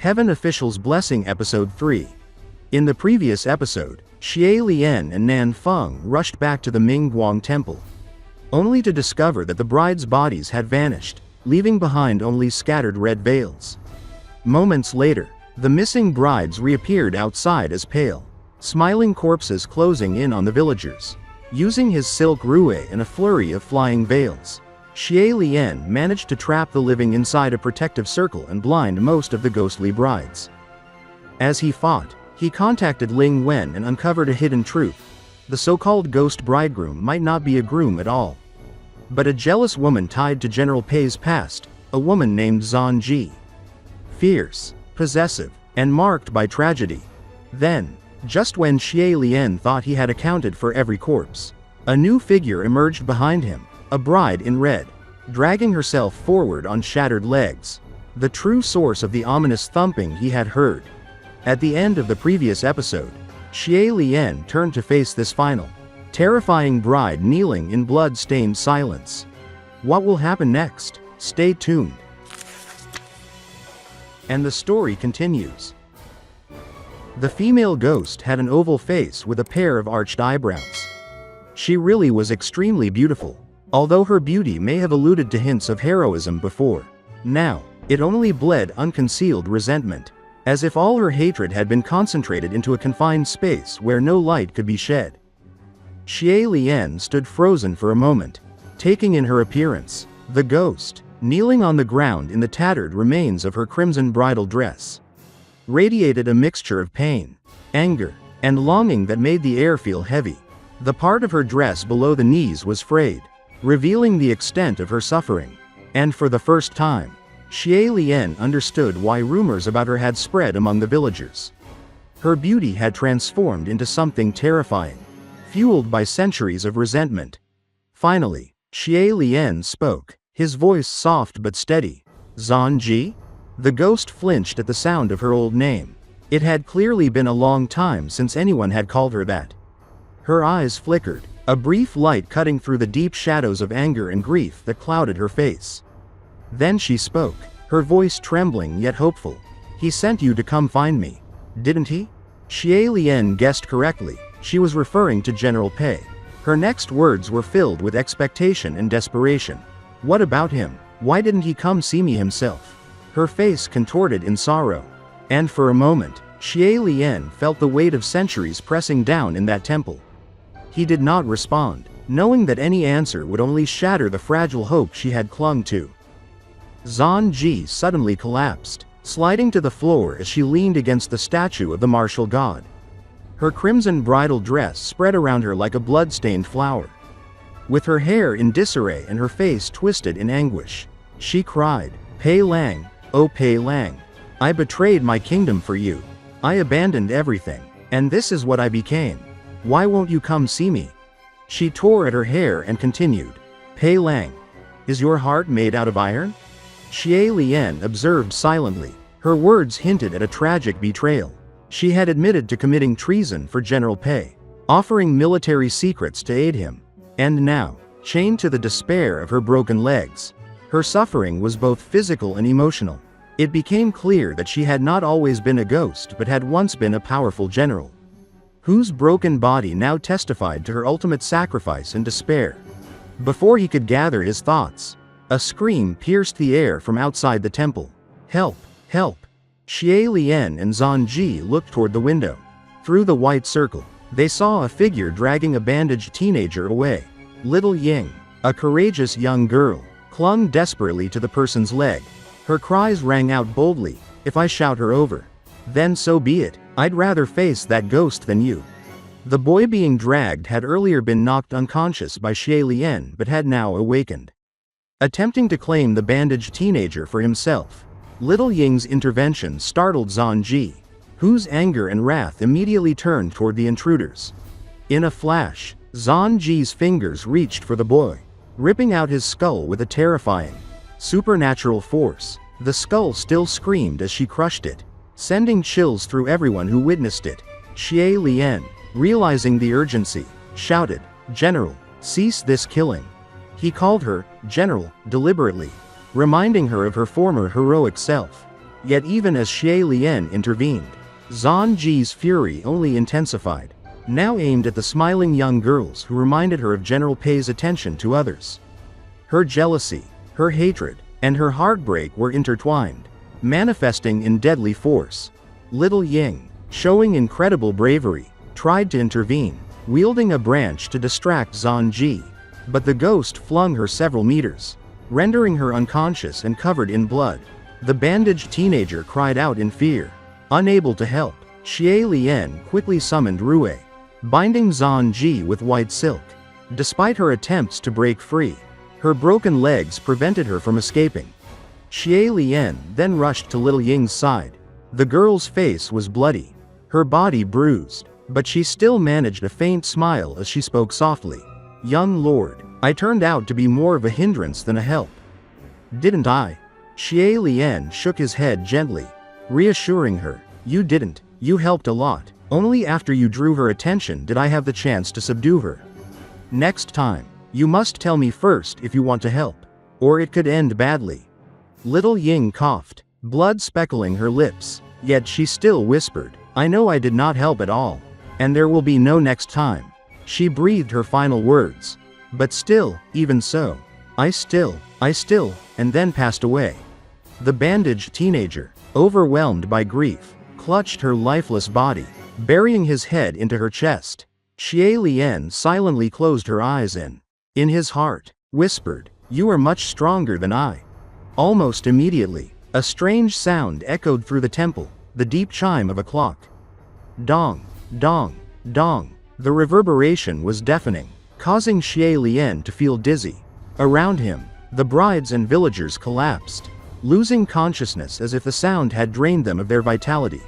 Heaven Officials Blessing Episode 3. In the previous episode, Xie Lian and Nan Feng rushed back to the Mingguang Temple, only to discover that the brides' bodies had vanished, leaving behind only scattered red veils. Moments later, the missing brides reappeared outside as pale, smiling corpses closing in on the villagers. Using his silk rue and a flurry of flying veils, Xie Lian managed to trap the living inside a protective circle and blind most of the ghostly brides. As he fought, he contacted Ling Wen and uncovered a hidden truth. The so-called ghost bridegroom might not be a groom at all, but a jealous woman tied to General Pei's past, a woman named Zhan Ji. Fierce, possessive, and marked by tragedy. Then, just when Xie Lian thought he had accounted for every corpse, a new figure emerged behind him, a bride in red, dragging herself forward on shattered legs, the true source of the ominous thumping he had heard. At the end of the previous episode, Xie Lian turned to face this final, terrifying bride kneeling in blood-stained silence. What will happen next? Stay tuned. And the story continues. The female ghost had an oval face with a pair of arched eyebrows. She really was extremely beautiful, although her beauty may have alluded to hints of heroism before. Now, it only bled unconcealed resentment, as if all her hatred had been concentrated into a confined space where no light could be shed. Xie Lian stood frozen for a moment, taking in her appearance. The ghost, kneeling on the ground in the tattered remains of her crimson bridal dress, radiated a mixture of pain, anger, and longing that made the air feel heavy. The part of her dress below the knees was frayed, revealing the extent of her suffering. And for the first time, Xie Lian understood why rumors about her had spread among the villagers. Her beauty had transformed into something terrifying, fueled by centuries of resentment. Finally, Xie Lian spoke, his voice soft but steady. Zhan Ji? The ghost flinched at the sound of her old name. It had clearly been a long time since anyone had called her that. Her eyes flickered, a brief light cutting through the deep shadows of anger and grief that clouded her face. Then she spoke, her voice trembling yet hopeful. He sent you to come find me, didn't he? Xie Lian guessed correctly. She was referring to General Pei. Her next words were filled with expectation and desperation. What about him? Why didn't he come see me himself? Her face contorted in sorrow. And for a moment, Xie Lian felt the weight of centuries pressing down in that temple. He did not respond, knowing that any answer would only shatter the fragile hope she had clung to. Zhan Ji suddenly collapsed, sliding to the floor as she leaned against the statue of the martial god. Her crimson bridal dress spread around her like a blood-stained flower. With her hair in disarray and her face twisted in anguish, she cried, "Pei Lang, oh Pei Lang, I betrayed my kingdom for you. I abandoned everything, and this is what I became. Why won't you come see me?" She tore at her hair and continued, "Pei Lang, is your heart made out of iron?" Xie Lian observed silently. Her words hinted at a tragic betrayal. She had admitted to committing treason for General Pei, offering military secrets to aid him. And now, chained to the despair of her broken legs, her suffering was both physical and emotional. It became clear that she had not always been a ghost but had once been a powerful general, whose broken body now testified to her ultimate sacrifice and despair. Before he could gather his thoughts, a scream pierced the air from outside the temple. "Help! Help!" Xie Lian and Zhan Ji looked toward the window. Through the white circle, they saw a figure dragging a bandaged teenager away. Little Ying, a courageous young girl, clung desperately to the person's leg. Her cries rang out boldly, "If I shout her over, then so be it. I'd rather face that ghost than you." The boy being dragged had earlier been knocked unconscious by Xie Lian but had now awakened, attempting to claim the bandaged teenager for himself. Little Ying's intervention startled Zhan Ji, whose anger and wrath immediately turned toward the intruders. In a flash, Zhan Ji's fingers reached for the boy, ripping out his skull with a terrifying, supernatural force. The skull still screamed as she crushed it, sending chills through everyone who witnessed it. Xie Lian, realizing the urgency, shouted, "General, cease this killing." He called her General deliberately, reminding her of her former heroic self. Yet even as Xie Lian intervened, Zhan Ji's fury only intensified, now aimed at the smiling young girls who reminded her of General Pei's attention to others. Her jealousy, her hatred, and her heartbreak were intertwined, manifesting in deadly force. Little Ying, showing incredible bravery, tried to intervene, wielding a branch to distract Zhan Ji, but the ghost flung her several meters, rendering her unconscious and covered in blood. The bandaged teenager cried out in fear. Unable to help, Xie Lian quickly summoned Rue, binding Zhan Ji with white silk. Despite her attempts to break free, her broken legs prevented her from escaping. Xie Lian then rushed to little Ying's side. The girl's face was bloody, her body bruised, but she still managed a faint smile as she spoke softly. "Young lord, I turned out to be more of a hindrance than a help. Didn't I?" Xie Lian shook his head gently, reassuring her. "You didn't, you helped a lot. Only after you drew her attention did I have the chance to subdue her. Next time, you must tell me first if you want to help, or it could end badly." Little Ying coughed, blood speckling her lips, yet she still whispered, "I know I did not help at all, and there will be no next time." She breathed her final words. "But still, even so, I still, and then passed away." The bandaged teenager, overwhelmed by grief, clutched her lifeless body, burying his head into her chest. Xie Lian silently closed her eyes and, in his heart, whispered, "You are much stronger than I." Almost immediately, a strange sound echoed through the temple, the deep chime of a clock. Dong, dong, dong. The reverberation was deafening, causing Xie Lian to feel dizzy. Around him, the brides and villagers collapsed, losing consciousness as if the sound had drained them of their vitality.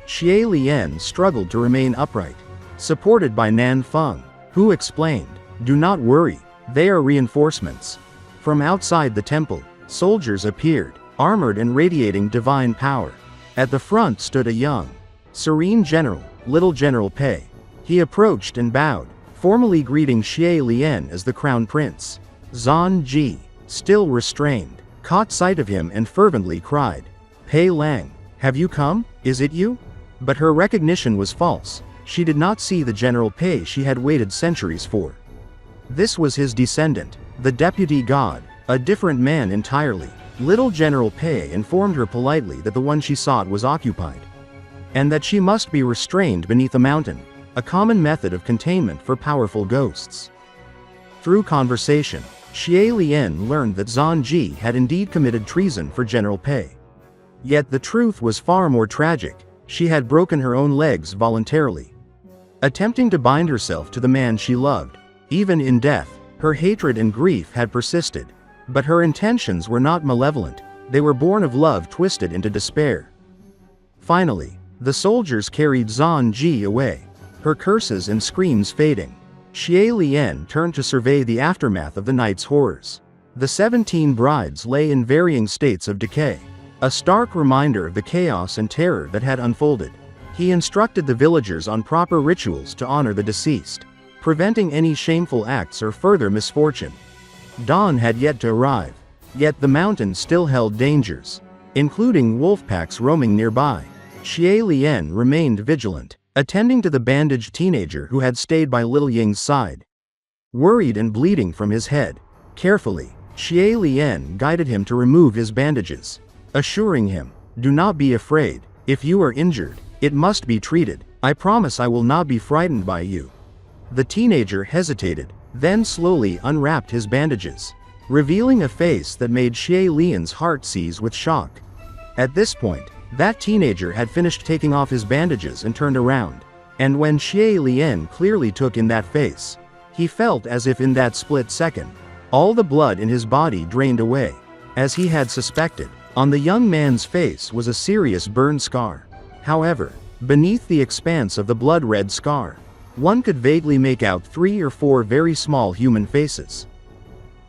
Xie Lian struggled to remain upright, supported by Nan Feng, who explained, "Do not worry, they are reinforcements." From outside the temple, soldiers appeared, armored and radiating divine power. At the front stood a young, serene general, little General Pei. He approached and bowed, formally greeting Xie Lian as the crown prince. Zhan Ji, still restrained, caught sight of him and fervently cried, "Pei Lang, have you come? Is it you?" But her recognition was false. She did not see the General Pei she had waited centuries for. This was his descendant, the deputy god, a different man entirely. Little General Pei informed her politely that the one she sought was occupied, and that she must be restrained beneath a mountain, a common method of containment for powerful ghosts. Through conversation, Xie Lian learned that Zhan Ji had indeed committed treason for General Pei. Yet the truth was far more tragic. She had broken her own legs voluntarily, attempting to bind herself to the man she loved. Even in death, her hatred and grief had persisted. But her intentions were not malevolent, they were born of love twisted into despair. Finally, the soldiers carried Zhan Ji away, her curses and screams fading. Xie Lian turned to survey the aftermath of the night's horrors. The 17 brides lay in varying states of decay, a stark reminder of the chaos and terror that had unfolded. He instructed the villagers on proper rituals to honor the deceased, preventing any shameful acts or further misfortune. Dawn had yet to arrive, yet the mountain still held dangers, including wolf packs roaming nearby. Xie Lian remained vigilant, attending to the bandaged teenager who had stayed by little Ying's side. Worried and bleeding from his head, carefully, Xie Lian guided him to remove his bandages, assuring him, "Do not be afraid. If you are injured, it must be treated. I promise I will not be frightened by you." The teenager hesitated, then slowly unwrapped his bandages, revealing a face that made Xie Lian's heart seize with shock. At this point, that teenager had finished taking off his bandages and turned around, and when Xie Lian clearly took in that face, he felt as if in that split second, all the blood in his body drained away. As he had suspected, on the young man's face was a serious burn scar. However, beneath the expanse of the blood-red scar, one could vaguely make out 3 or 4 very small human faces.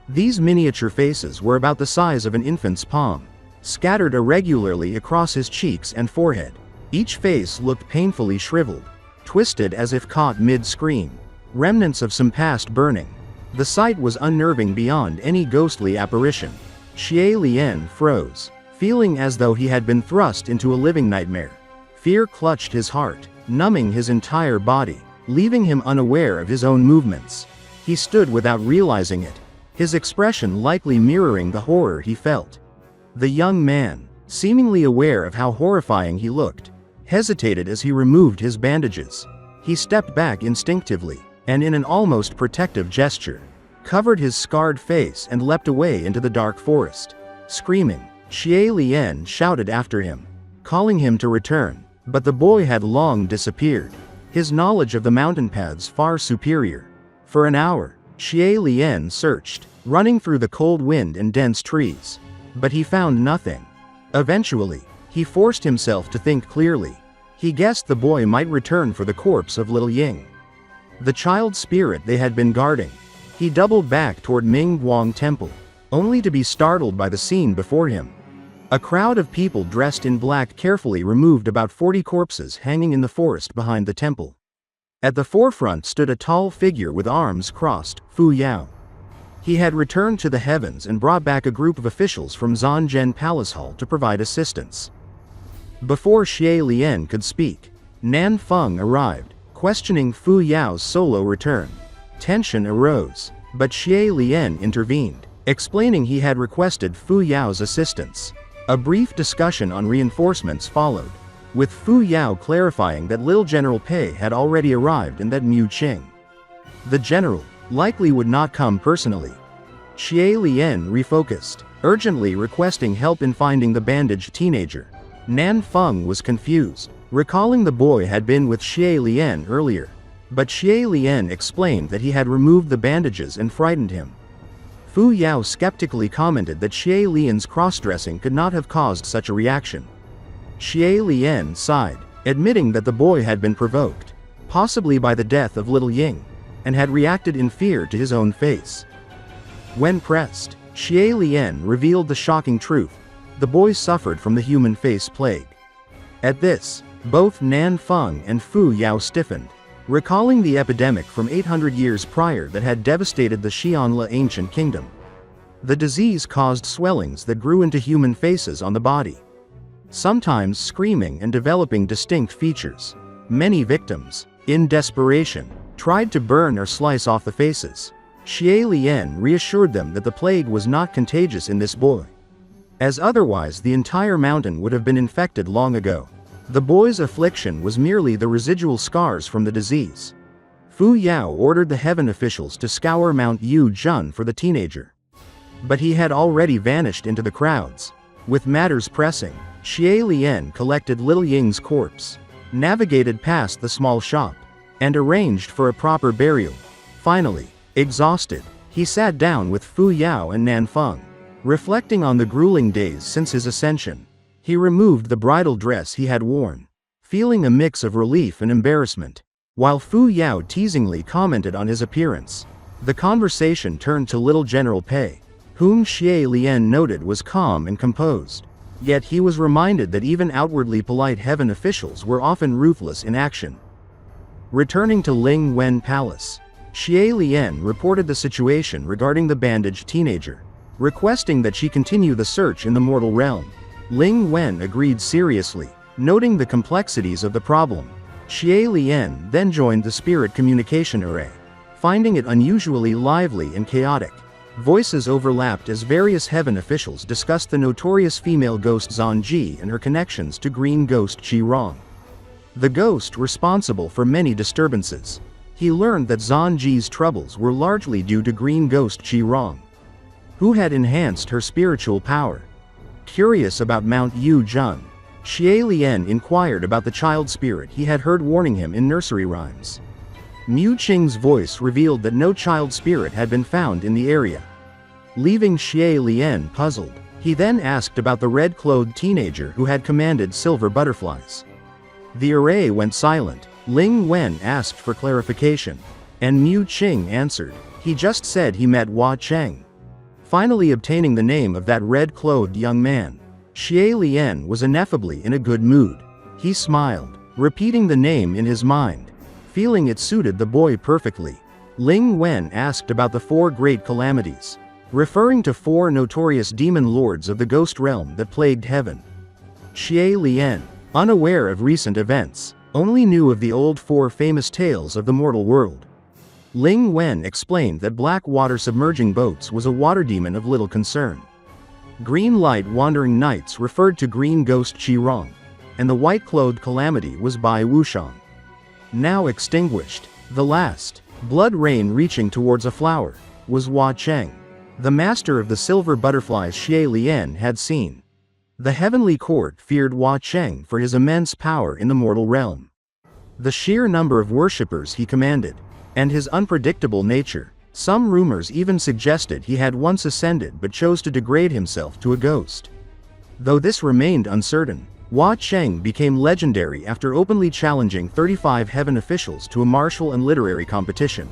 These miniature faces were about the size of an infant's palm, scattered irregularly across his cheeks and forehead. Each face looked painfully shriveled, twisted as if caught mid-scream, remnants of some past burning. The sight was unnerving beyond any ghostly apparition. Xie Lian froze, feeling as though he had been thrust into a living nightmare. Fear clutched his heart, numbing his entire body, leaving him unaware of his own movements. He stood without realizing it, his expression likely mirroring the horror he felt. The young man, seemingly aware of how horrifying he looked, hesitated as he removed his bandages. He stepped back instinctively, and in an almost protective gesture, covered his scarred face and leapt away into the dark forest. Screaming, Xie Lian shouted after him, calling him to return, but the boy had long disappeared, his knowledge of the mountain paths far superior. For an hour, Xie Lian searched, running through the cold wind and dense trees. But he found nothing. Eventually, he forced himself to think clearly. He guessed the boy might return for the corpse of little Ying, the child spirit they had been guarding. He doubled back toward Mingguang Temple, only to be startled by the scene before him. A crowd of people dressed in black carefully removed about 40 corpses hanging in the forest behind the temple. At the forefront stood a tall figure with arms crossed, Fu Yao. He had returned to the heavens and brought back a group of officials from Zhanzhen Palace Hall to provide assistance. Before Xie Lian could speak, Nan Feng arrived, questioning Fu Yao's solo return. Tension arose, but Xie Lian intervened, explaining he had requested Fu Yao's assistance. A brief discussion on reinforcements followed, with Fu Yao clarifying that Lil General Pei had already arrived and that Mu Qing, the general, likely would not come personally. Xie Lian refocused, urgently requesting help in finding the bandaged teenager. Nan Feng was confused, recalling the boy had been with Xie Lian earlier, but Xie Lian explained that he had removed the bandages and frightened him. Fu Yao skeptically commented that Xie Lian's cross-dressing could not have caused such a reaction. Xie Lian sighed, admitting that the boy had been provoked, possibly by the death of little Ying, and had reacted in fear to his own face. When pressed, Xie Lian revealed the shocking truth: the boy suffered from the human face plague. At this, both Nan Feng and Fu Yao stiffened, recalling the epidemic from 800 years prior that had devastated the Xianla ancient kingdom. The disease caused swellings that grew into human faces on the body, sometimes screaming and developing distinct features. Many victims, in desperation, tried to burn or slice off the faces. Xie Lian reassured them that the plague was not contagious in this boy, as otherwise the entire mountain would have been infected long ago. The boy's affliction was merely the residual scars from the disease. Fu Yao ordered the heaven officials to scour Mount Yu Jun for the teenager, but he had already vanished into the crowds. With matters pressing, Xie Lian collected little Ying's corpse, navigated past the small shop, and arranged for a proper burial. Finally, exhausted, he sat down with Fu Yao and Nan Feng, reflecting on the grueling days since his ascension. He removed the bridal dress he had worn, feeling a mix of relief and embarrassment, while Fu Yao teasingly commented on his appearance. The conversation turned to little General Pei, whom Xie Lian noted was calm and composed. Yet he was reminded that even outwardly polite heaven officials were often ruthless in action. Returning to Ling Wen Palace, Xie Lian reported the situation regarding the bandaged teenager, requesting that she continue the search in the mortal realm. Ling Wen agreed seriously, noting the complexities of the problem. Xie Lian then joined the spirit communication array, finding it unusually lively and chaotic. Voices overlapped as various heaven officials discussed the notorious female ghost Zhanji and her connections to green ghost Qi Rong, the ghost responsible for many disturbances. He learned that Zhanji's troubles were largely due to green ghost Qi Rong, who had enhanced her spiritual power. Curious about Mount Yu Jun, Xie Lian inquired about the child spirit he had heard warning him in nursery rhymes. Mu Qing's voice revealed that no child spirit had been found in the area. Leaving Xie Lian puzzled, he then asked about the red-clothed teenager who had commanded silver butterflies. The array went silent. Ling Wen asked for clarification, and Mu Qing answered, he just said he met Hua Cheng. Finally obtaining the name of that red-clothed young man, Xie Lian was ineffably in a good mood. He smiled, repeating the name in his mind, feeling it suited the boy perfectly. Ling Wen asked about the 4 great calamities. referring to 4 notorious demon lords of the ghost realm that plagued heaven. Xie Lian, unaware of recent events, only knew of the old 4 famous tales of the mortal world. Ling Wen explained that black water submerging boats was a water demon of little concern. Green light wandering nights referred to green ghost Qirong, and the white-clothed calamity was Bai Wushang. Now extinguished, the last, blood rain reaching towards a flower, was Hua Cheng. The master of the silver butterflies Xie Lian had seen. The heavenly court feared Hua Cheng for his immense power in the mortal realm. The sheer number of worshippers he commanded, and his unpredictable nature. Some rumors even suggested he had once ascended but chose to degrade himself to a ghost. Though this remained uncertain, Hua Cheng became legendary after openly challenging 35 heaven officials to a martial and literary competition,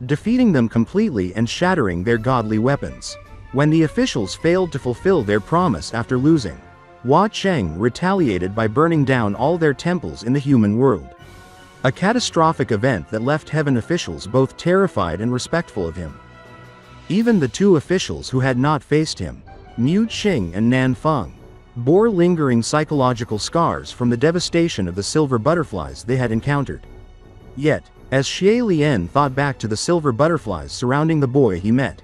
defeating them completely and shattering their godly weapons. When the officials failed to fulfill their promise after losing, Hua Cheng retaliated by burning down all their temples in the human world. A catastrophic event that left heaven officials both terrified and respectful of him. Even the 2 officials who had not faced him, Mu Qing and Nan Feng, bore lingering psychological scars from the devastation of the silver butterflies they had encountered. Yet, as Xie Lian thought back to the silver butterflies surrounding the boy he met,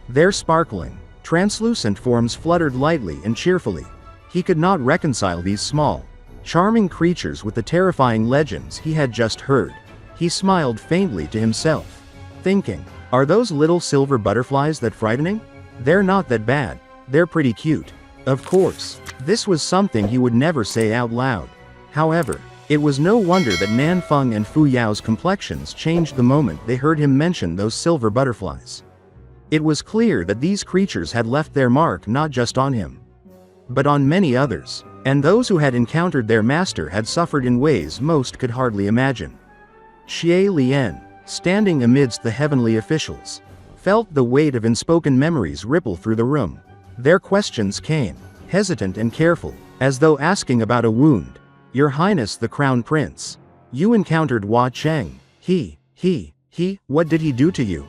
their sparkling, translucent forms fluttered lightly and cheerfully. He could not reconcile these small, charming creatures with the terrifying legends he had just heard. He smiled faintly to himself, thinking, are those little silver butterflies that frightening? They're not that bad, they're pretty cute. Of course, this was something he would never say out loud. However, it was no wonder that Nan Feng and Fu Yao's complexions changed the moment they heard him mention those silver butterflies. It was clear that these creatures had left their mark not just on him, but on many others, and those who had encountered their master had suffered in ways most could hardly imagine. Xie Lian, standing amidst the heavenly officials, felt the weight of unspoken memories ripple through the room. Their questions came, hesitant and careful, as though asking about a wound. Your Highness the Crown Prince, you encountered Hua Cheng. What did he do to you?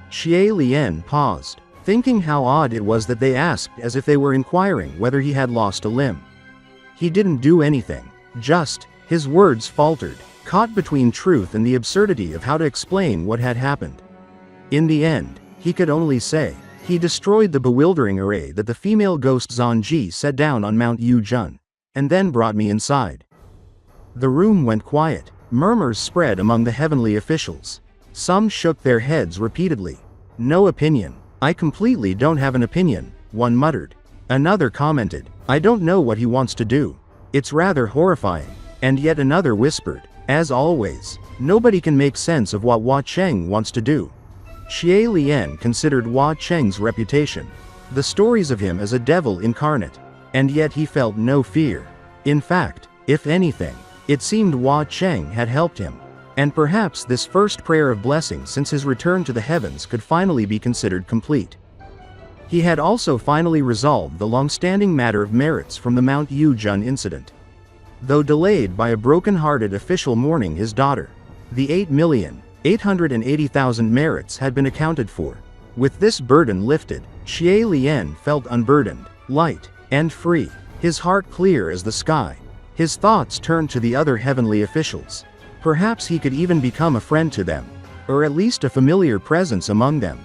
Xie Lian paused, thinking how odd it was that they asked as if they were inquiring whether he had lost a limb. He didn't do anything, just, his words faltered, caught between truth and the absurdity of how to explain what had happened. In the end, he could only say, he destroyed the bewildering array that the female ghost Zanji set down on Mount Yuzhen, and then brought me inside. The room went quiet. Murmurs spread among the heavenly officials. Some shook their heads repeatedly. No opinion. I completely don't have an opinion, one muttered. Another commented, I don't know what he wants to do. It's rather horrifying. And yet another whispered, as always, nobody can make sense of what Hua Cheng wants to do. Xie Lian considered Hua Cheng's reputation, the stories of him as a devil incarnate, and yet he felt no fear. In fact, if anything, it seemed Hua Cheng had helped him, and perhaps this first prayer of blessing since his return to the heavens could finally be considered complete. He had also finally resolved the long-standing matter of merits from the Mount Yuzhen incident. Though delayed by a broken-hearted official mourning his daughter, the 8,880,000 merits had been accounted for. With this burden lifted, Xie Lian felt unburdened, light, and free, his heart clear as the sky. His thoughts turned to the other heavenly officials. Perhaps he could even become a friend to them, or at least a familiar presence among them.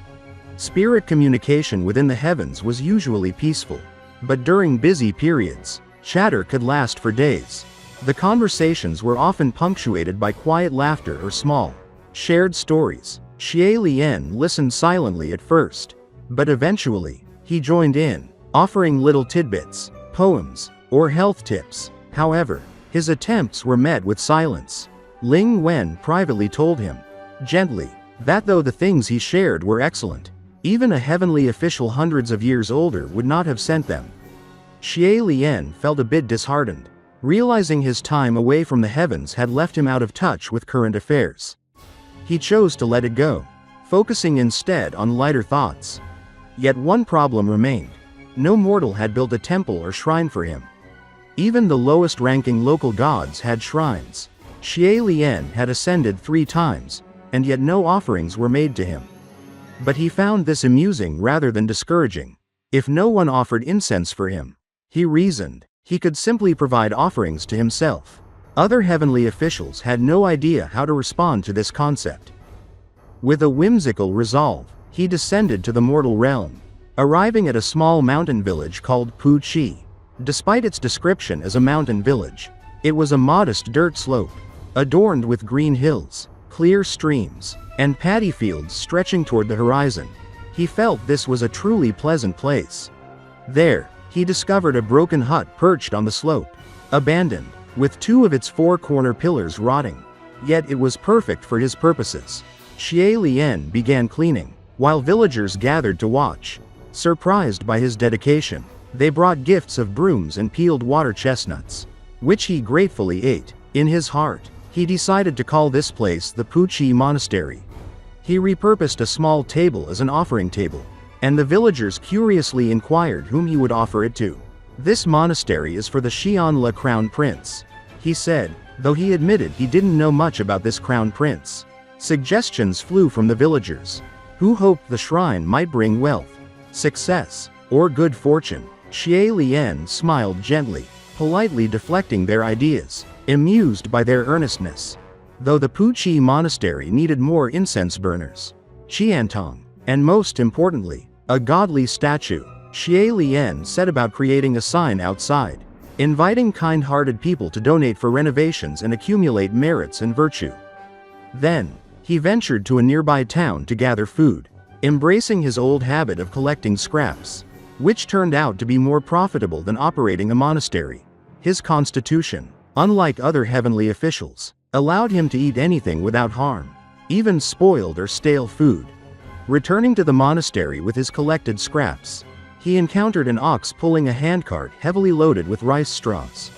Spirit communication within the heavens was usually peaceful, but during busy periods, chatter could last for days. The conversations were often punctuated by quiet laughter or small, shared stories. Xie Lian listened silently at first, but eventually, he joined in, offering little tidbits, poems, or health tips. However, his attempts were met with silence. Ling Wen privately told him, gently, that though the things he shared were excellent, even a heavenly official hundreds of years older would not have sent them. Xie Lian felt a bit disheartened, realizing his time away from the heavens had left him out of touch with current affairs. He chose to let it go, focusing instead on lighter thoughts. Yet one problem remained. No mortal had built a temple or shrine for him. Even the lowest-ranking local gods had shrines. Xie Lian had ascended 3 times, and yet no offerings were made to him. But he found this amusing rather than discouraging. If no one offered incense for him, he reasoned, he could simply provide offerings to himself. Other heavenly officials had no idea how to respond to this concept. With a whimsical resolve, he descended to the mortal realm, arriving at a small mountain village called Pu Chi. Despite its description as a mountain village, it was a modest dirt slope, adorned with green hills, clear streams, and paddy fields stretching toward the horizon. He felt this was a truly pleasant place. There, he discovered a broken hut perched on the slope, abandoned, with two of its four corner pillars rotting. Yet it was perfect for his purposes. Xie Lian began cleaning, while villagers gathered to watch. Surprised by his dedication, they brought gifts of brooms and peeled water chestnuts, which he gratefully ate. In his heart, he decided to call this place the Pu Chi Monastery. He repurposed a small table as an offering table, and the villagers curiously inquired whom he would offer it to. "This monastery is for the Xian Crown Prince," he said, though he admitted he didn't know much about this Crown Prince. Suggestions flew from the villagers, who hoped the shrine might bring wealth, success, or good fortune. Xie Lian smiled gently, politely deflecting their ideas, amused by their earnestness. Though the Pu Chi Monastery needed more incense burners, Qiantong, and most importantly, a godly statue, Xie Lian set about creating a sign outside, inviting kind-hearted people to donate for renovations and accumulate merits and virtue. Then, he ventured to a nearby town to gather food, embracing his old habit of collecting scraps, which turned out to be more profitable than operating a monastery. His constitution, unlike other heavenly officials, allowed him to eat anything without harm, even spoiled or stale food. Returning to the monastery with his collected scraps, he encountered an ox pulling a handcart heavily loaded with rice straws.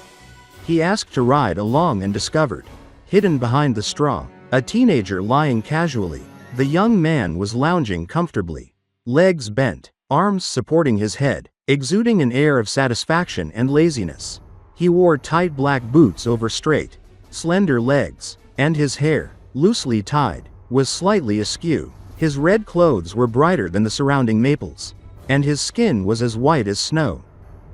He asked to ride along and discovered, hidden behind the straw, a teenager lying casually. The young man was lounging comfortably, legs bent, arms supporting his head, exuding an air of satisfaction and laziness. He wore tight black boots over straight, slender legs, and his hair, loosely tied, was slightly askew. His red clothes were brighter than the surrounding maples, and his skin was as white as snow.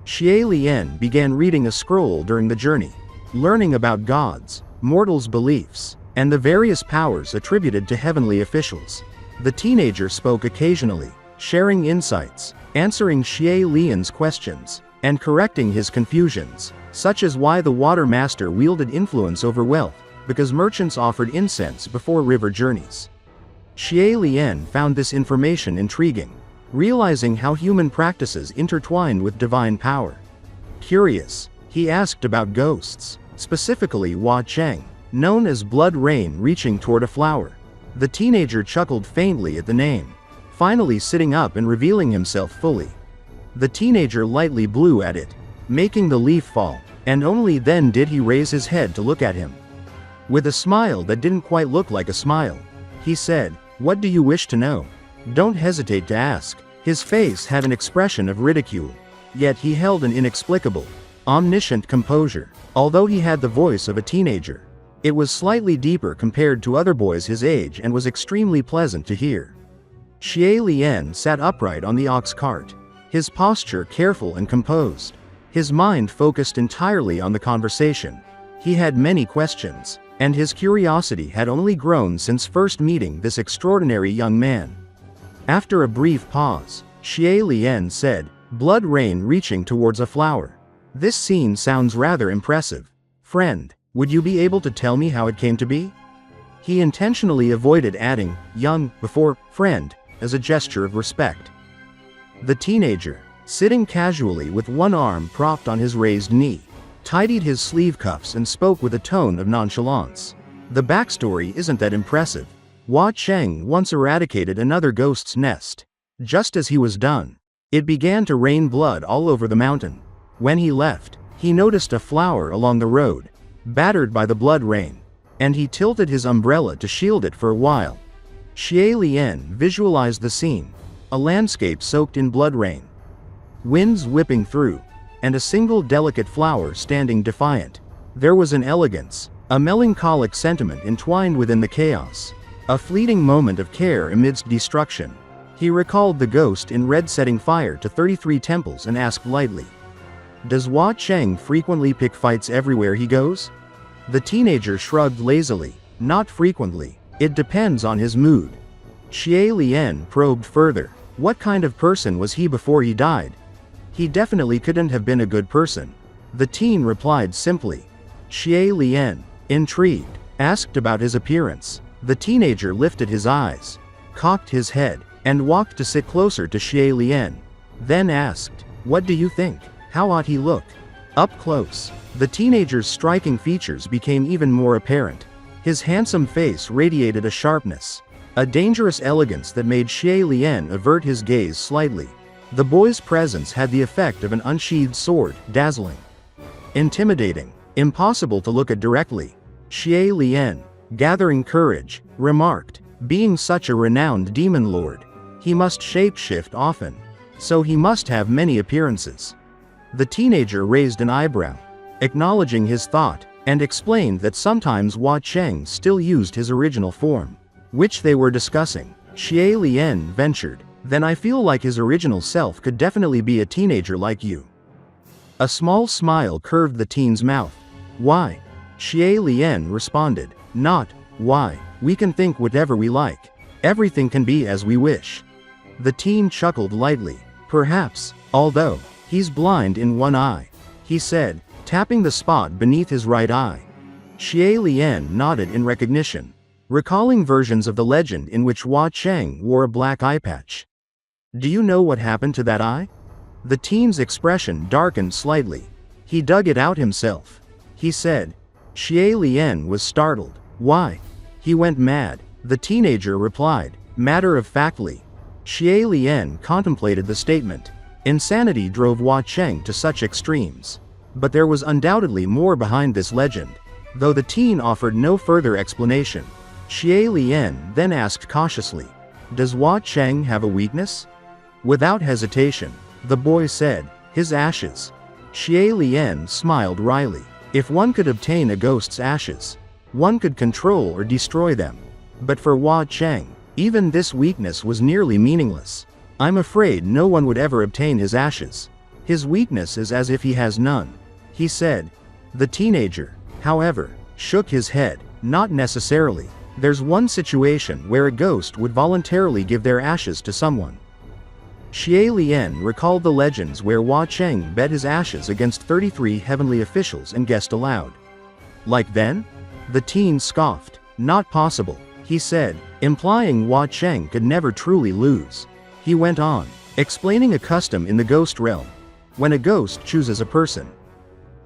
Xie Lian began reading a scroll during the journey, learning about gods, mortals' beliefs, and the various powers attributed to heavenly officials. The teenager spoke occasionally, sharing insights, answering Xie Lian's questions, and correcting his confusions, such as why the water master wielded influence over wealth, because merchants offered incense before river journeys. Xie Lian found this information intriguing, realizing how human practices intertwined with divine power. Curious, he asked about ghosts, specifically Hua Cheng, known as blood rain reaching toward a flower. The teenager chuckled faintly at the name, finally sitting up and revealing himself fully. The teenager lightly blew at it, making the leaf fall, and only then did he raise his head to look at him. With a smile that didn't quite look like a smile, he said, "What do you wish to know? Don't hesitate to ask." His face had an expression of ridicule, yet he held an inexplicable, omniscient composure. Although he had the voice of a teenager, it was slightly deeper compared to other boys his age and was extremely pleasant to hear. Xie Lian sat upright on the ox cart, his posture careful and composed, his mind focused entirely on the conversation. He had many questions, and his curiosity had only grown since first meeting this extraordinary young man. After a brief pause, Xie Lian said, "Blood rain reaching towards a flower. This scene sounds rather impressive. Friend, would you be able to tell me how it came to be?" He intentionally avoided adding "young" before "friend" as a gesture of respect. The teenager, sitting casually with one arm propped on his raised knee, tidied his sleeve cuffs and spoke with a tone of nonchalance. "The backstory isn't that impressive. Hua Cheng once eradicated another ghost's nest. Just as he was done, it began to rain blood all over the mountain. When he left, he noticed a flower along the road, battered by the blood rain, and he tilted his umbrella to shield it for a while." Xie Lian visualized the scene, a landscape soaked in blood rain, winds whipping through, and a single delicate flower standing defiant. There was an elegance, a melancholic sentiment entwined within the chaos, a fleeting moment of care amidst destruction. He recalled the ghost in red setting fire to 33 temples and asked lightly, "Does Hua Cheng frequently pick fights everywhere he goes?" The teenager shrugged lazily. "Not frequently. It depends on his mood." Xie Lian probed further. "What kind of person was he before he died?" "He definitely couldn't have been a good person," the teen replied simply. Xie Lian, intrigued, asked about his appearance. The teenager lifted his eyes, cocked his head, and walked to sit closer to Xie Lian. Then asked, "What do you think? How ought he look?" Up close, the teenager's striking features became even more apparent. His handsome face radiated a sharpness, a dangerous elegance that made Xie Lian avert his gaze slightly. The boy's presence had the effect of an unsheathed sword, dazzling, intimidating, impossible to look at directly. Xie Lian, gathering courage, remarked, "Being such a renowned demon lord, he must shapeshift often, so he must have many appearances." The teenager raised an eyebrow, acknowledging his thought, and explained that sometimes Hua Cheng still used his original form, which they were discussing. Xie Lian ventured, "Then I feel like his original self could definitely be a teenager like you." A small smile curved the teen's mouth. "Why?" Xie Lian responded, "Not, why, we can think whatever we like. Everything can be as we wish." The teen chuckled lightly. "Perhaps, although, he's blind in one eye," he said, tapping the spot beneath his right eye. Xie Lian nodded in recognition, recalling versions of the legend in which Hua Cheng wore a black eye patch. "Do you know what happened to that eye?" The teen's expression darkened slightly. "He dug it out himself," he said. Xie Lian was startled. "Why?" "He went mad," the teenager replied, matter-of-factly. Xie Lian contemplated the statement. Insanity drove Hua Cheng to such extremes. But there was undoubtedly more behind this legend. Though the teen offered no further explanation, Xie Lian then asked cautiously, "Does Hua Cheng have a weakness?" Without hesitation, the boy said, "His ashes." Xie Lian smiled wryly. If one could obtain a ghost's ashes, one could control or destroy them. But for Hua Cheng, even this weakness was nearly meaningless. "I'm afraid no one would ever obtain his ashes. His weakness is as if he has none," he said. The teenager, however, shook his head. "Not necessarily. There's one situation where a ghost would voluntarily give their ashes to someone." Xie Lian recalled the legends where Hua Cheng bet his ashes against 33 heavenly officials and guessed aloud. "Like then?" The teen scoffed. "Not possible," he said, implying Hua Cheng could never truly lose. He went on, explaining a custom in the ghost realm. When a ghost chooses a person,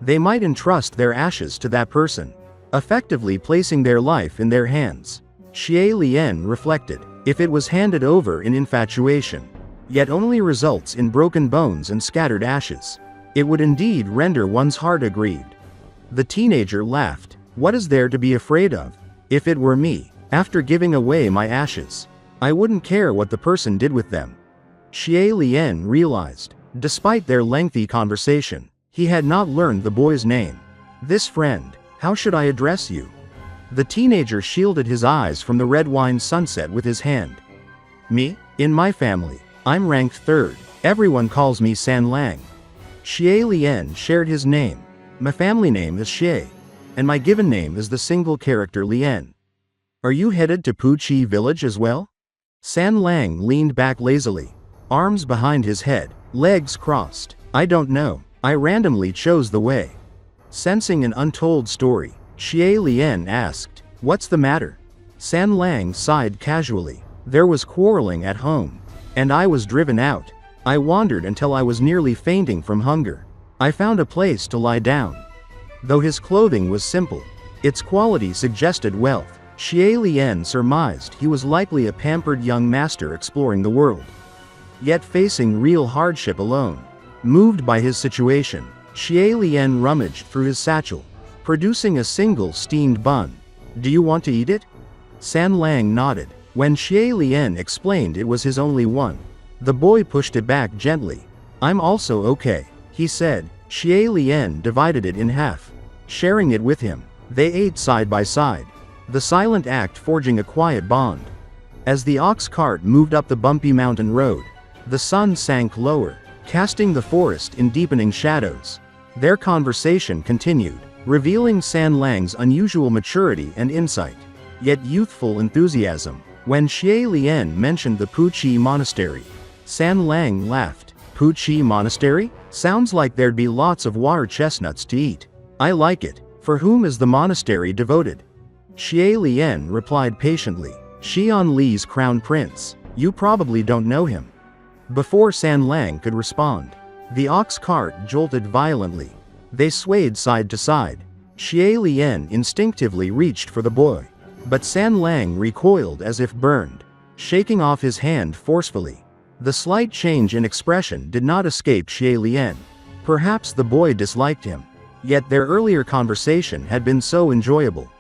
they might entrust their ashes to that person, effectively placing their life in their hands. Xie Lian reflected. If it was handed over in infatuation, yet only results in broken bones and scattered ashes, it would indeed render one's heart aggrieved. The teenager laughed. "What is there to be afraid of? If it were me, after giving away my ashes, I wouldn't care what the person did with them." Xie Lian realized, despite their lengthy conversation, he had not learned the boy's name. "This friend, how should I address you?" The teenager shielded his eyes from the red wine sunset with his hand. "Me? In my family, I'm ranked 3rd. Everyone calls me San Lang." Xie Lian shared his name. "My family name is Xie, and my given name is the single character Lian." "Are you headed to Puqi village as well?" San Lang leaned back lazily, arms behind his head, legs crossed. "I don't know. I randomly chose the way." Sensing an untold story, Xie Lian asked, "What's the matter?" San Lang sighed casually. "There was quarreling at home, and I was driven out. I wandered until I was nearly fainting from hunger. I found a place to lie down." Though his clothing was simple, its quality suggested wealth. Xie Lian surmised he was likely a pampered young master exploring the world, yet facing real hardship alone. Moved by his situation, Xie Lian rummaged through his satchel, producing a single steamed bun. "Do you want to eat it?" San Lang nodded. When Xie Lian explained it was his only one, the boy pushed it back gently. "I'm also okay," he said. Xie Lian divided it in half, sharing it with him. They ate side by side, the silent act forging a quiet bond. As the ox cart moved up the bumpy mountain road, the sun sank lower, casting the forest in deepening shadows. Their conversation continued, revealing San Lang's unusual maturity and insight, yet youthful enthusiasm. When Xie Lian mentioned the Puqi Monastery, San Lang laughed. Puqi Monastery? Sounds like there'd be lots of water chestnuts to eat. I like it. For whom is the monastery devoted? Xie Lian replied patiently. Xian Li's crown prince. You probably don't know him. Before San Lang could respond, the ox cart jolted violently. They swayed side to side. Xie Lian instinctively reached for the boy, but San Lang recoiled as if burned, shaking off his hand forcefully. The slight change in expression did not escape Xie Lian. Perhaps the boy disliked him. Yet their earlier conversation had been so enjoyable.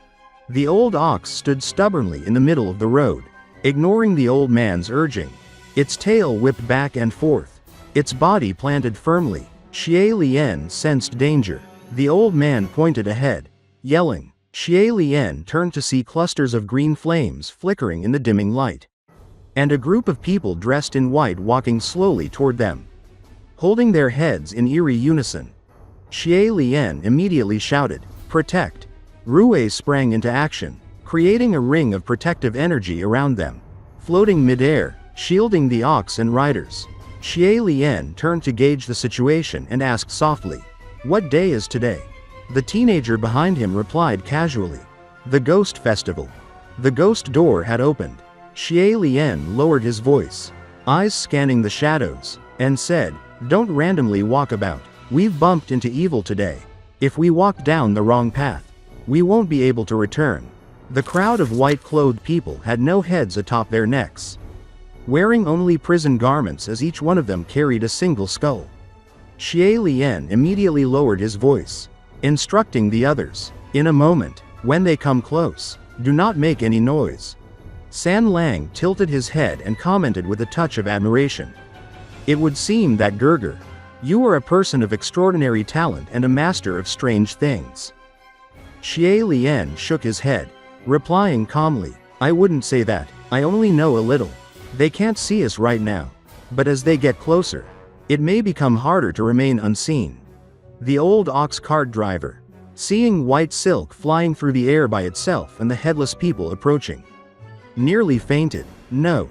The old ox stood stubbornly in the middle of the road, ignoring the old man's urging. Its tail whipped back and forth, its body planted firmly. Xie Lian sensed danger. The old man pointed ahead, yelling. Xie Lian turned to see clusters of green flames flickering in the dimming light, and a group of people dressed in white walking slowly toward them, holding their heads in eerie unison. Xie Lian immediately shouted, "Protect!" Rue sprang into action, creating a ring of protective energy around them, floating midair, shielding the ox and riders. Xie Lian turned to gauge the situation and asked softly, "What day is today?" The teenager behind him replied casually, "The Ghost Festival." The ghost door had opened. Xie Lian lowered his voice, eyes scanning the shadows, and said, "Don't randomly walk about. We've bumped into evil today. If we walk down the wrong path, we won't be able to return." The crowd of white-clothed people had no heads atop their necks, wearing only prison garments as each one of them carried a single skull. Xie Lian immediately lowered his voice, instructing the others, "In a moment, when they come close, do not make any noise." San Lang tilted his head and commented with a touch of admiration. "It would seem that Gerger, you are a person of extraordinary talent and a master of strange things." Xie Lian shook his head, replying calmly, "I wouldn't say that. I only know a little. They can't see us right now, but as they get closer, it may become harder to remain unseen." The old ox cart driver, seeing white silk flying through the air by itself and the headless people approaching, nearly fainted. No,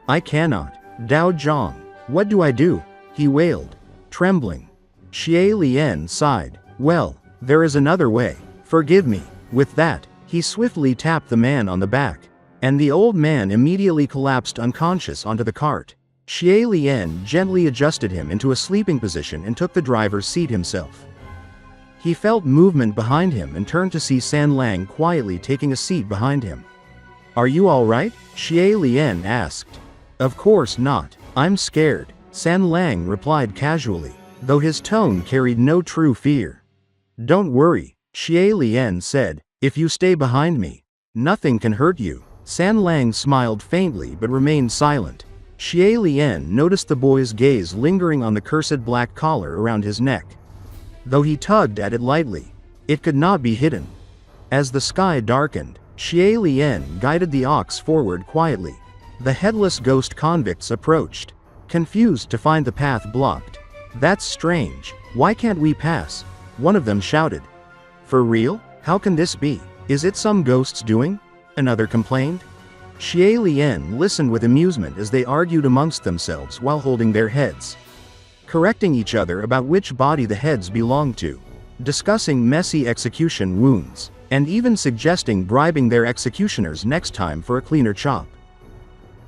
I cannot. Dao Zhang, what do I do?" he wailed, trembling. Xie Lian sighed. "Well, there is another way. Forgive me." With that, he swiftly tapped the man on the back, and the old man immediately collapsed unconscious onto the cart. Xie Lian gently adjusted him into a sleeping position and took the driver's seat himself. He felt movement behind him and turned to see San Lang quietly taking a seat behind him. "Are you all right?" Xie Lian asked. "Of course not. I'm scared," San Lang replied casually, though his tone carried no true fear. "Don't worry," Xie Lian said. "If you stay behind me, nothing can hurt you." San Lang smiled faintly but remained silent. Xie Lian noticed the boy's gaze lingering on the cursed black collar around his neck. Though he tugged at it lightly, it could not be hidden. As the sky darkened, Xie Lian guided the ox forward quietly. The headless ghost convicts approached, confused to find the path blocked. "That's strange. Why can't we pass?" one of them shouted. "For real? How can this be? Is it some ghost's doing?" another complained. Xie Lian listened with amusement as they argued amongst themselves while holding their heads, correcting each other about which body the heads belonged to, discussing messy execution wounds, and even suggesting bribing their executioners next time for a cleaner chop.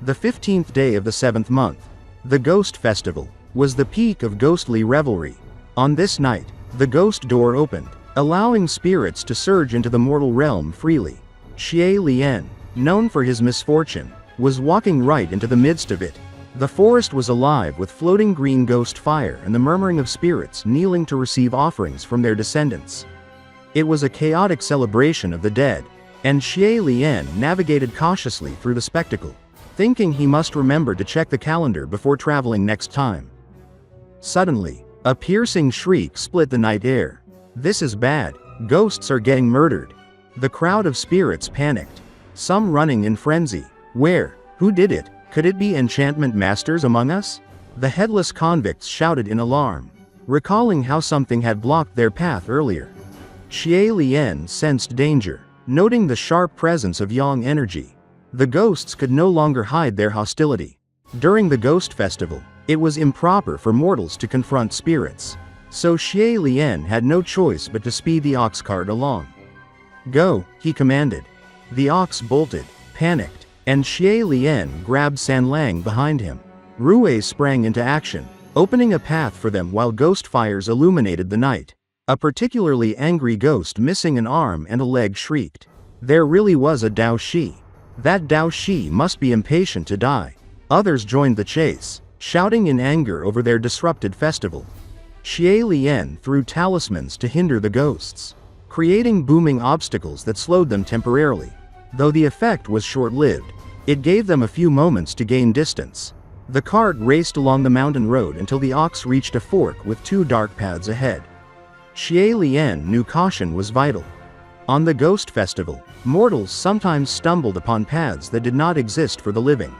The 15th day of the 7th month, the Ghost Festival, was the peak of ghostly revelry. On this night, the ghost door opened, allowing spirits to surge into the mortal realm freely. Xie Lian, known for his misfortune, was walking right into the midst of it. The forest was alive with floating green ghost fire and the murmuring of spirits kneeling to receive offerings from their descendants. It was a chaotic celebration of the dead, and Xie Lian navigated cautiously through the spectacle, thinking he must remember to check the calendar before traveling next time. Suddenly, a piercing shriek split the night air. "This is bad. Ghosts are getting murdered." The crowd of spirits panicked, some running in frenzy, Where? Who did it? Could it be enchantment masters among us? The headless convicts shouted in alarm, recalling how something had blocked their path earlier. Xie Lian sensed danger, noting the sharp presence of yang energy. The ghosts could no longer hide their hostility. During the ghost festival, it was improper for mortals to confront spirits. So Xie Lian had no choice but to speed the ox cart along. Go, he commanded. The ox bolted, panicked, and Xie Lian grabbed Sanlang behind him. Rue sprang into action, opening a path for them while ghost fires illuminated the night. A particularly angry ghost missing an arm and a leg shrieked. There really was a Dao Shi. That Dao Shi must be impatient to die. Others joined the chase, shouting in anger over their disrupted festival. Xie Lian threw talismans to hinder the ghosts, creating booming obstacles that slowed them temporarily. Though the effect was short-lived, it gave them a few moments to gain distance. The cart raced along the mountain road until the ox reached a fork with two dark paths ahead. Xie Lian knew caution was vital. On the ghost festival, mortals sometimes stumbled upon paths that did not exist for the living.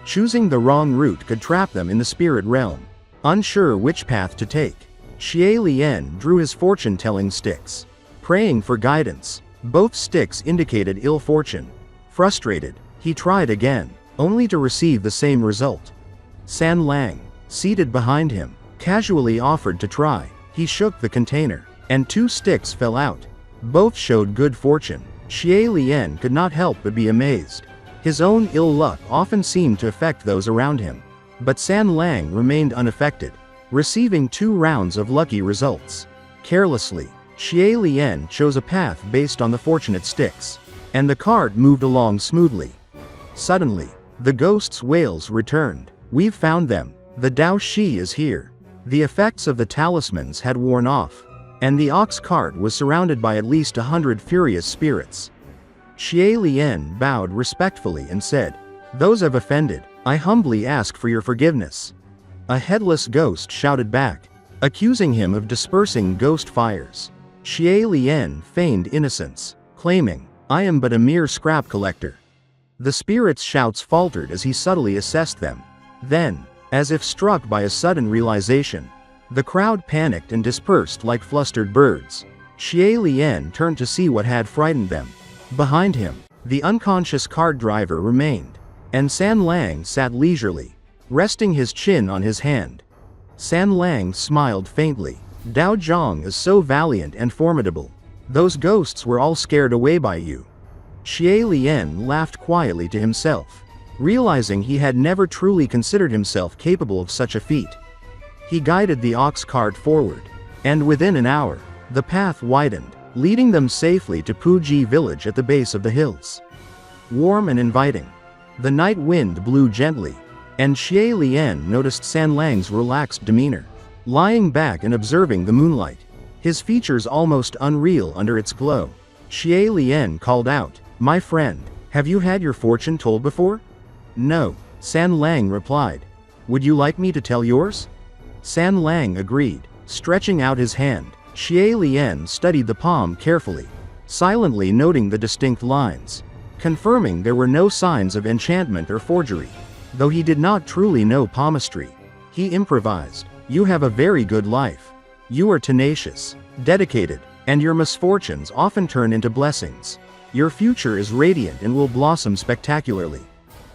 Choosing the wrong route could trap them in the spirit realm. Unsure which path to take, Xie Lian drew his fortune-telling sticks, praying for guidance. Both sticks indicated ill fortune. Frustrated, he tried again, only to receive the same result. Sanlang, seated behind him, casually offered to try. He shook the container, and two sticks fell out. Both showed good fortune. Xie Lian could not help but be amazed. His own ill luck often seemed to affect those around him. But Sanlang remained unaffected, receiving 2 rounds of lucky results. Carelessly, Xie Lian chose a path based on the fortunate sticks, and the cart moved along smoothly. Suddenly, the ghost's wails returned. We've found them. The Dao Shi is here. The effects of the talismans had worn off, and the ox cart was surrounded by at least 100 furious spirits. Xie Lian bowed respectfully and said, "Those have offended. I humbly ask for your forgiveness." A headless ghost shouted back, accusing him of dispersing ghost fires. Xie Lian feigned innocence, claiming, "I am but a mere scrap collector." The spirit's shouts faltered as he subtly assessed them. Then, as if struck by a sudden realization, the crowd panicked and dispersed like flustered birds. Xie Lian turned to see what had frightened them. Behind him, the unconscious cart driver remained, and Sanlang sat leisurely, resting his chin on his hand. Sanlang smiled faintly. "Dao Zhang is so valiant and formidable. Those ghosts were all scared away by you." Xie Lian laughed quietly to himself, realizing he had never truly considered himself capable of such a feat. He guided the ox cart forward, and within an hour, the path widened, leading them safely to Puji village at the base of the hills. Warm and inviting, the night wind blew gently, and Xie Lian noticed Sanlang's relaxed demeanor, lying back and observing the moonlight, his features almost unreal under its glow. Xie Lian called out, "My friend, have you had your fortune told before?" "No," Sanlang replied. "Would you like me to tell yours?" Sanlang agreed, stretching out his hand. Xie Lian studied the palm carefully, silently noting the distinct lines, confirming there were no signs of enchantment or forgery. Though he did not truly know palmistry, he improvised. "You have a very good life. You are tenacious, dedicated, and your misfortunes often turn into blessings. Your future is radiant and will blossom spectacularly."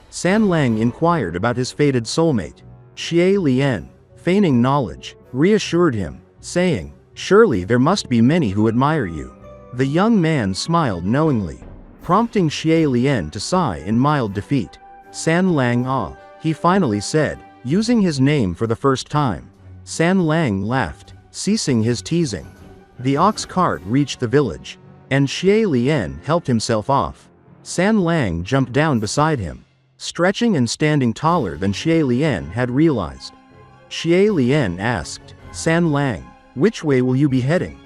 Sanlang inquired about his fated soulmate. Xie Lian, feigning knowledge, reassured him, saying, "Surely there must be many who admire you." The young man smiled knowingly, prompting Xie Lian to sigh in mild defeat. "Sanlang ah," he finally said, using his name for the first time. Sanlang laughed, ceasing his teasing. The ox cart reached the village, and Xie Lian helped himself off. Sanlang jumped down beside him, stretching and standing taller than Xie Lian had realized. Xie Lian asked, "Sanlang, which way will you be heading?"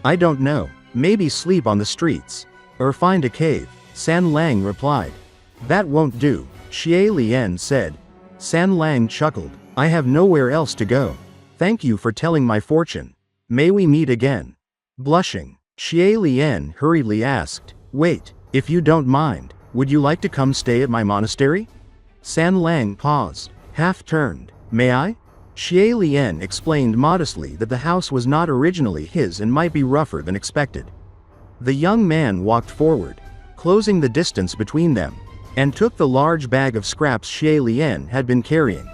"I don't know, maybe sleep on the streets, or find a cave," Sanlang replied. "That won't do," Xie Lian said. Sanlang chuckled, "I have nowhere else to go. Thank you for telling my fortune. May we meet again?" Blushing, Xie Lian hurriedly asked, "Wait, if you don't mind, Would you like to come stay at my monastery? San Lang paused, half-turned. May I? Xie Lian explained modestly that the house was not originally his and might be rougher than expected. The young man walked forward, closing the distance between them, and took the large bag of scraps Xie Lian had been carrying.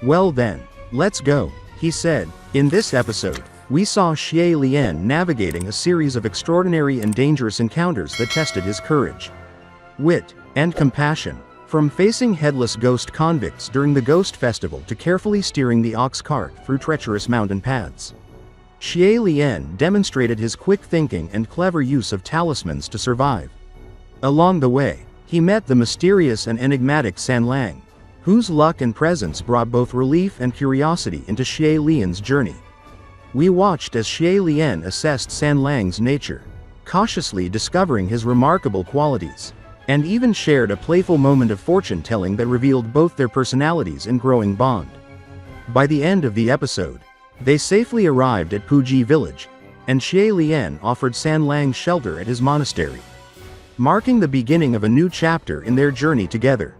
Well then, let's go, he said. In this episode, we saw Xie Lian navigating a series of extraordinary and dangerous encounters that tested his courage, wit, and compassion. From facing headless ghost convicts during the Ghost Festival to carefully steering the ox cart through treacherous mountain paths, Xie Lian demonstrated his quick thinking and clever use of talismans to survive. Along the way, he met the mysterious and enigmatic San Lang, whose luck and presence brought both relief and curiosity into Xie Lian's journey. We watched as Xie Lian assessed San Lang's nature, cautiously discovering his remarkable qualities, and even shared a playful moment of fortune-telling that revealed both their personalities and growing bond. By the end of the episode, they safely arrived at Puji village, and Xie Lian offered San Lang shelter at his monastery, marking the beginning of a new chapter in their journey together.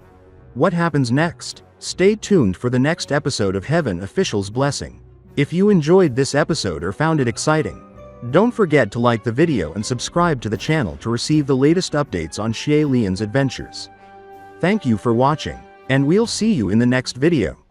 What happens next? Stay tuned for the next episode of Heaven Official's Blessing. If you enjoyed this episode or found it exciting, don't forget to like the video and subscribe to the channel to receive the latest updates on Xie Lian's adventures. Thank you for watching, and we'll see you in the next video.